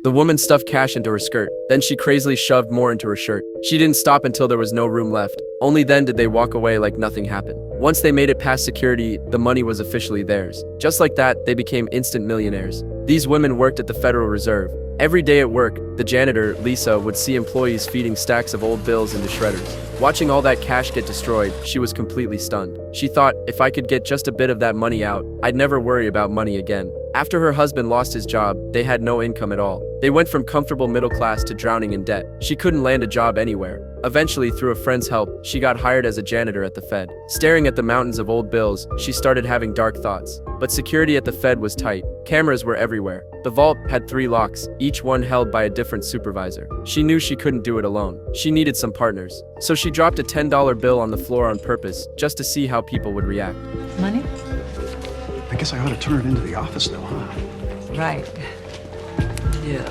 The woman stuffed cash into her skirt. Then she crazily shoved more into her shirt. She didn't stop until there was no room left. Only then did they walk away like nothing happened. Once they made it past security, the money was officially theirs. Just like that, they became instant millionaires. These women worked at the Federal Reserve. Every day at work, the janitor, Lisa, would see employees feeding stacks of old bills into shredders. Watching all that cash get destroyed, she was completely stunned. She thought, if I could get just a bit of that money out, I'd never worry about money again. After her husband lost his job, they had no income at all. They went from comfortable middle class to drowning in debt. She couldn't land a job anywhere. Eventually, through a friend's help, she got hired as a janitor at the Fed. Staring at the mountains of old bills, she started having dark thoughts. But security at the Fed was tight. Cameras were everywhere. The vault had 3 locks, each one held by a different supervisor. She knew she couldn't do it alone. She needed some partners. So she dropped a $10 bill on the floor on purpose, just to see how people would react. Money? I guess I ought to turn it into the office now, huh? Right. Yeah.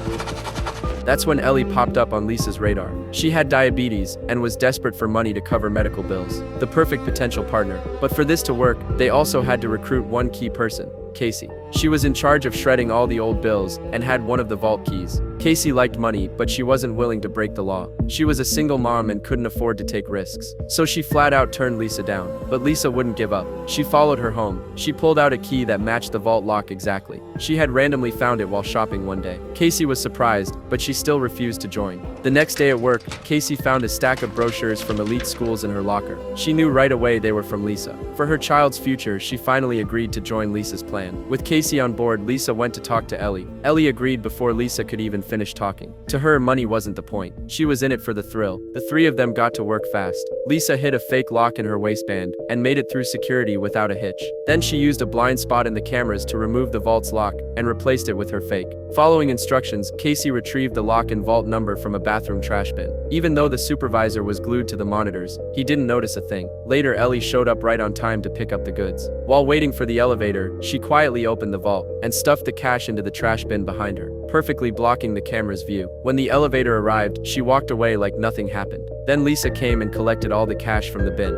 That's when Ellie popped up on Lisa's radar. She had diabetes and was desperate for money to cover medical bills. The perfect potential partner. But for this to work, they also had to recruit one key person, Casey. She was in charge of shredding all the old bills and had one of the vault keys. Casey liked money, but she wasn't willing to break the law. She was a single mom and couldn't afford to take risks. So she flat out turned Lisa down. But Lisa wouldn't give up. She followed her home. She pulled out a key that matched the vault lock exactly. She had randomly found it while shopping one day. Casey was surprised, but she still refused to join. The next day at work, Casey found a stack of brochures from elite schools in her locker. She knew right away they were from Lisa. For her child's future, she finally agreed to join Lisa's plan. With Casey on board, Lisa went to talk to Ellie. Ellie agreed before Lisa could even finish talking. To her, money wasn't the point. She was in it for the thrill. The 3 of them got to work fast. Lisa hid a fake lock in her waistband and made it through security without a hitch. Then she used a blind spot in the cameras to remove the vault's lock and replaced it with her fake. Following instructions, Casey retrieved the lock and vault number from a bathroom trash bin. Even though the supervisor was glued to the monitors, he didn't notice a thing. Later, Ellie showed up right on time to pick up the goods. While waiting for the elevator, she quietly opened the vault and stuffed the cash into the trash bin behind her, perfectly blocking the camera's view. When the elevator arrived, she walked away like nothing happened. Then Lisa came and collected all the cash from the bin.